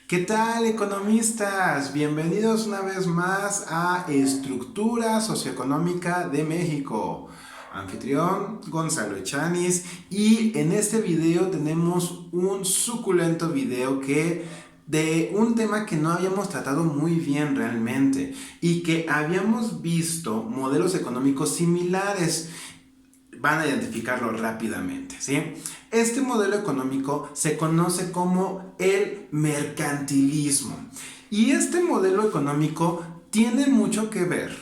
¿Qué tal, economistas? Bienvenidos una vez más a Estructura Socioeconómica de México. Anfitrión Gonzalo Echanis, y en este video tenemos un suculento video de un tema que no habíamos tratado muy bien realmente y que habíamos visto modelos económicos similares. Van a identificarlo rápidamente, ¿sí? Este modelo económico se conoce como el mercantilismo. Y este modelo económico tiene mucho que ver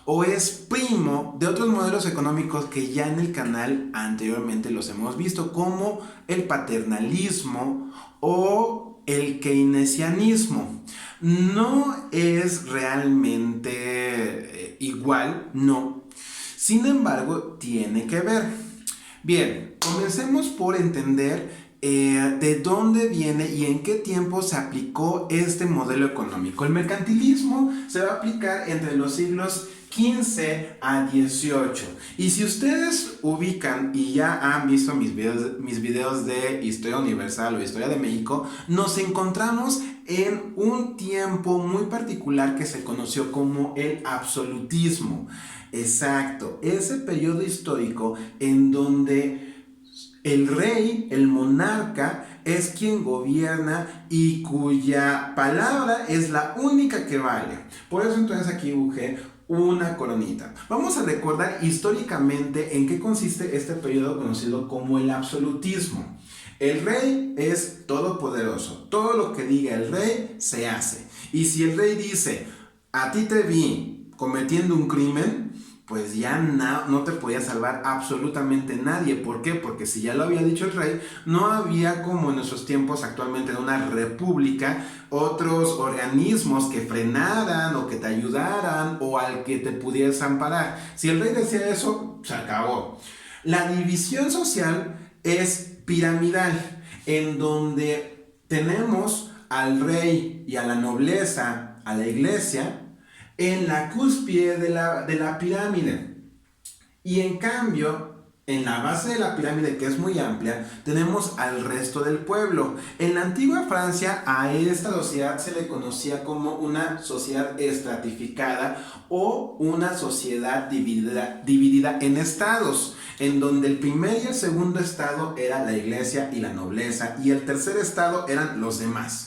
o es primo de otros modelos económicos que ya en el canal anteriormente los hemos visto, como el paternalismo o el keynesianismo. No es realmente igual, no. Sin embargo, tiene que ver. Bien, comencemos por entender de dónde viene y en qué tiempo se aplicó este modelo económico. El mercantilismo se va a aplicar entre los siglos XV a XVIII. Y si ustedes ubican y ya han visto mis videos de Historia Universal o Historia de México, nos encontramos en un tiempo muy particular que se conoció como el absolutismo. Exacto, ese periodo histórico en donde el rey, el monarca, es quien gobierna y cuya palabra es la única que vale. Por eso entonces aquí dibujé una coronita. Vamos a recordar históricamente en qué consiste este periodo conocido como el absolutismo. El rey es todopoderoso. Todo lo que diga el rey se hace. Y si el rey dice, a ti te vi cometiendo un crimen, pues ya no te podía salvar absolutamente nadie. ¿Por qué? Porque si ya lo había dicho el rey, no había, como en nuestros tiempos actualmente en una república, otros organismos que frenaran o que te ayudaran o al que te pudieras amparar. Si el rey decía eso, se acabó. La división social es piramidal, en donde tenemos al rey y a la nobleza, a la iglesia, en la cúspide de la pirámide. Y en cambio, en la base de la pirámide, que es muy amplia, tenemos al resto del pueblo. En la antigua Francia, a esta sociedad se le conocía como una sociedad estratificada o una sociedad dividida en estados, en donde el primer y el segundo estado era la iglesia y la nobleza, y el tercer estado eran los demás.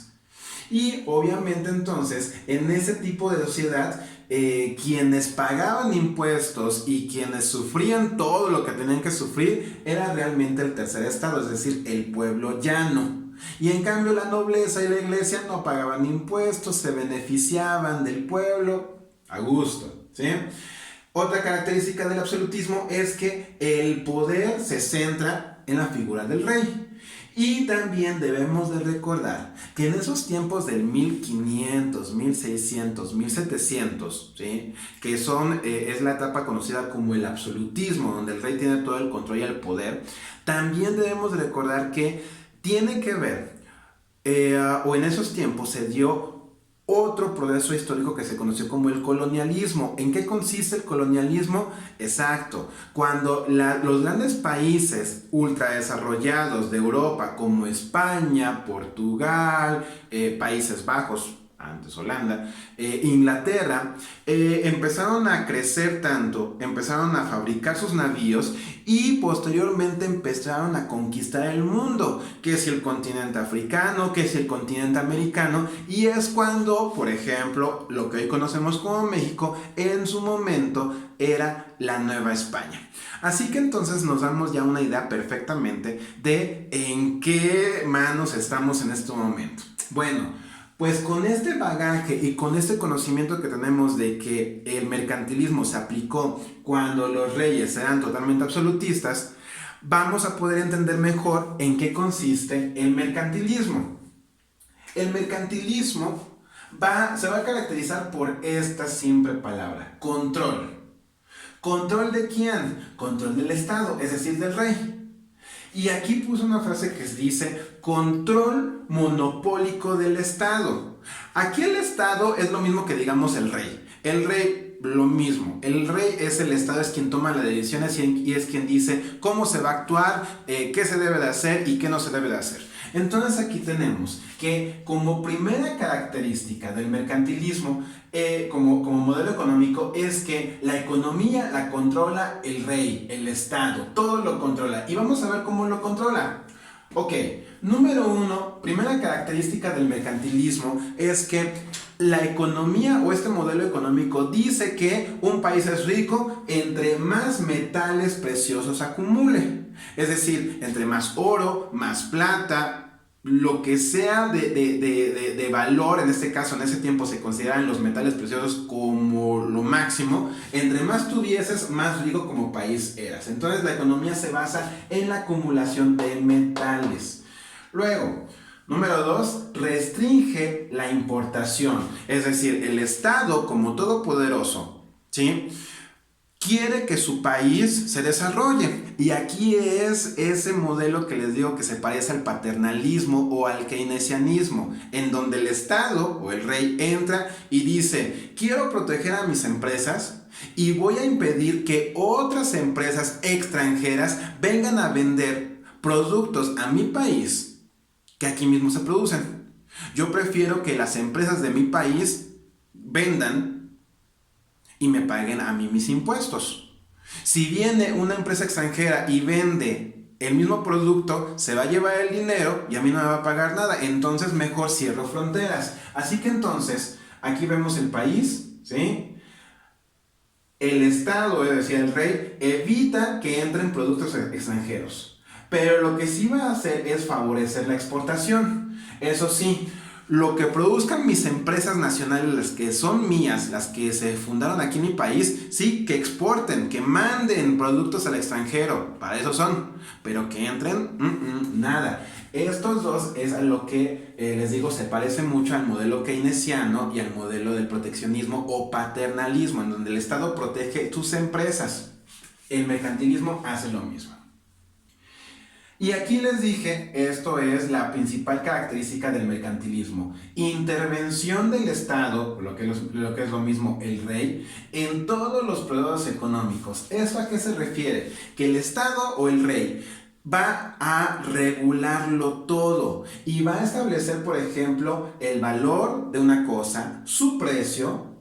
Y obviamente entonces en ese tipo de sociedad quienes pagaban impuestos y quienes sufrían todo lo que tenían que sufrir era realmente el tercer estado, es decir, el pueblo llano. Y en cambio la nobleza y la iglesia no pagaban impuestos, se beneficiaban del pueblo a gusto, ¿sí? Otra característica del absolutismo es que el poder se centra en la figura del rey. Y también debemos de recordar que en esos tiempos del 1500, 1600, 1700, ¿sí? Que es la etapa conocida como el absolutismo, donde el rey tiene todo el control y el poder, también debemos de recordar que tiene que ver, o en esos tiempos se dio otro proceso histórico que se conoció como el colonialismo. ¿En qué consiste el colonialismo? Exacto, cuando los grandes países ultradesarrollados de Europa, como España, Portugal, Países Bajos, antes Holanda, Inglaterra, empezaron a crecer tanto, empezaron a fabricar sus navíos y posteriormente empezaron a conquistar el mundo, que es el continente africano, que es el continente americano, y es cuando, por ejemplo, lo que hoy conocemos como México, en su momento era la Nueva España. Así que entonces nos damos ya una idea perfectamente de en qué manos estamos en este momento. Bueno, pues con este bagaje y con este conocimiento que tenemos de que el mercantilismo se aplicó cuando los reyes eran totalmente absolutistas, vamos a poder entender mejor en qué consiste el mercantilismo. El mercantilismo se va a caracterizar por esta simple palabra: control. ¿Control de quién? Control del Estado, es decir, del rey. Y aquí puse una frase que dice control monopólico del Estado. Aquí el Estado es lo mismo que digamos el rey. El rey, lo mismo. El rey es el Estado, es quien toma las decisiones y es quien dice cómo se va a actuar, qué se debe de hacer y qué no se debe de hacer. Entonces aquí tenemos que como primera característica del mercantilismo, como modelo económico, es que la economía la controla el rey, el Estado, todo lo controla. Y vamos a ver cómo lo controla. Ok, número uno, primera característica del mercantilismo es que la economía o este modelo económico dice que un país es rico entre más metales preciosos acumule. Es decir, entre más oro, más plata, lo que sea de valor, en este caso, en ese tiempo se consideran los metales preciosos como lo máximo, entre más tuvieses, más rico como país eras. Entonces la economía se basa en la acumulación de metales. Luego, número 2, restringe la importación. Es decir, el Estado, como todopoderoso, ¿sí?, quiere que su país se desarrolle. Y aquí es ese modelo que les digo que se parece al paternalismo o al keynesianismo, en donde el Estado o el rey entra y dice: quiero proteger a mis empresas y voy a impedir que otras empresas extranjeras vengan a vender productos a mi país que aquí mismo se producen. Yo prefiero que las empresas de mi país vendan y me paguen a mí mis impuestos. Si viene una empresa extranjera y vende el mismo producto, se va a llevar el dinero y a mí no me va a pagar nada. Entonces mejor cierro fronteras. Así que entonces, aquí vemos el país, ¿sí? El Estado, es decir, el rey, evita que entren productos extranjeros. Pero lo que sí va a hacer es favorecer la exportación. Eso sí, lo que produzcan mis empresas nacionales, las que son mías, las que se fundaron aquí en mi país, sí, que exporten, que manden productos al extranjero, para eso son, pero que entren, nada. Estos dos es a lo que les digo, se parece mucho al modelo keynesiano y al modelo del proteccionismo o paternalismo, en donde el Estado protege tus empresas. El mercantilismo hace lo mismo. Y aquí les dije, esto es la principal característica del mercantilismo: intervención del Estado, lo que es lo mismo, el rey, en todos los procesos económicos. ¿Eso a qué se refiere? Que el Estado o el rey va a regularlo todo y va a establecer, por ejemplo, el valor de una cosa, su precio,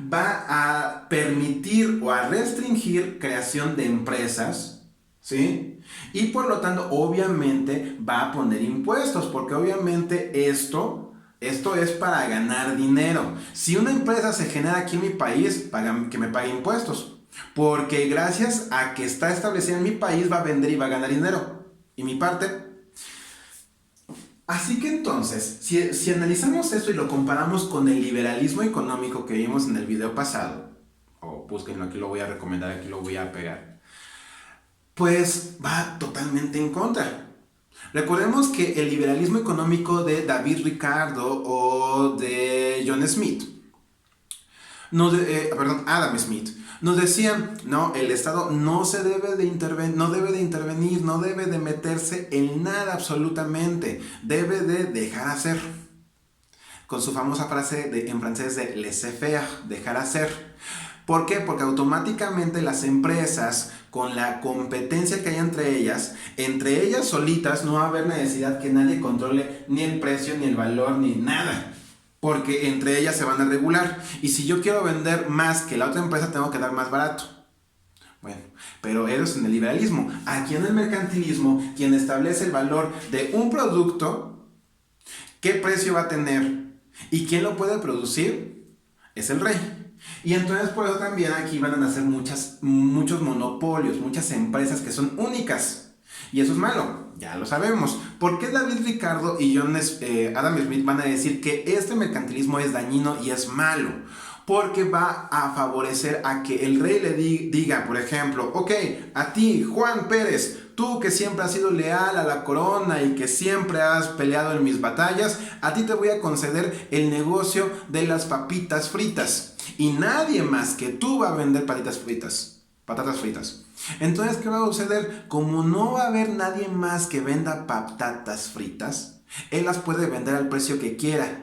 va a permitir o a restringir creación de empresas, ¿sí? Y por lo tanto, obviamente, va a poner impuestos, porque obviamente esto es para ganar dinero. Si una empresa se genera aquí en mi país, que me pague impuestos, porque gracias a que está establecida en mi país va a vender y va a ganar dinero. Y mi parte. Así que entonces, si analizamos esto y lo comparamos con el liberalismo económico que vimos en el video pasado, o búsquenlo, aquí lo voy a recomendar, aquí lo voy a pegar, pues va totalmente en contra. Recordemos que el liberalismo económico de David Ricardo o de John Smith, Adam Smith, nos decían: no, el Estado no debe de intervenir, no debe de meterse en nada absolutamente, debe de dejar hacer. Con su famosa frase en francés de laissez-faire, dejar hacer. ¿Por qué? Porque automáticamente las empresas, con la competencia que hay entre ellas solitas, no va a haber necesidad que nadie controle ni el precio, ni el valor, ni nada. Porque entre ellas se van a regular. Y si yo quiero vender más que la otra empresa, tengo que dar más barato. Bueno, pero eso es en el liberalismo. Aquí en el mercantilismo, quien establece el valor de un producto, qué precio va a tener y quién lo puede producir, es el rey. Y entonces por eso también aquí van a nacer muchos monopolios, muchas empresas que son únicas. Y eso es malo, ya lo sabemos. ¿Por qué David Ricardo y Adam Smith van a decir que este mercantilismo es dañino y es malo? Porque va a favorecer a que el rey le diga, por ejemplo: ok, a ti, Juan Pérez, tú que siempre has sido leal a la corona y que siempre has peleado en mis batallas, a ti te voy a conceder el negocio de las papitas fritas. Y nadie más que tú va a vender patatas fritas. Entonces, ¿qué va a suceder? Como no va a haber nadie más que venda patatas fritas, él las puede vender al precio que quiera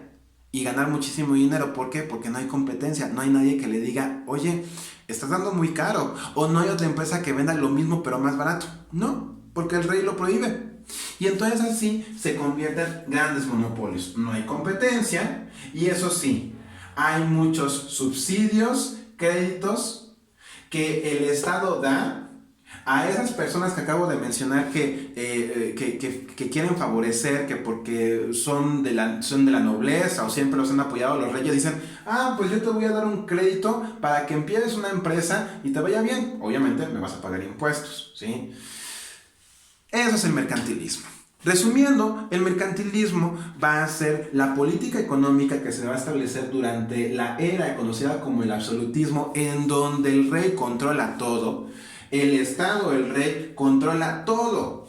y ganar muchísimo dinero. ¿Por qué? Porque no hay competencia, no hay nadie que le diga: oye, estás dando muy caro, o no hay otra empresa que venda lo mismo pero más barato. No, porque el rey lo prohíbe. Y entonces así se convierten en grandes monopolios. No hay competencia y eso sí, hay muchos subsidios, créditos que el Estado da a esas personas que acabo de mencionar que quieren favorecer, que porque son de la nobleza o siempre los han apoyado los reyes, dicen, pues yo te voy a dar un crédito para que empieces una empresa y te vaya bien. Obviamente me vas a pagar impuestos, ¿sí? Eso es el mercantilismo. Resumiendo, el mercantilismo va a ser la política económica que se va a establecer durante la era conocida como el absolutismo, en donde el rey controla todo, el Estado, el rey, controla todo.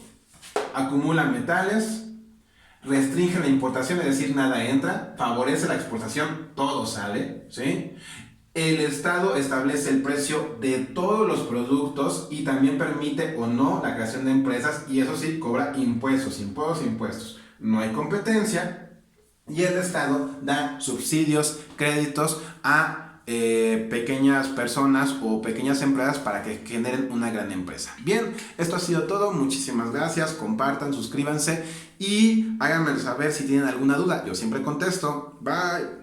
Acumula metales, restringe la importación, es decir, nada entra, favorece la exportación, todo sale, ¿sí? El Estado establece el precio de todos los productos y también permite o no la creación de empresas, y eso sí, cobra impuestos. No hay competencia y el Estado da subsidios, créditos a pequeñas personas o pequeñas empresas para que generen una gran empresa. Bien, esto ha sido todo. Muchísimas gracias. Compartan, suscríbanse y háganme saber si tienen alguna duda. Yo siempre contesto. Bye.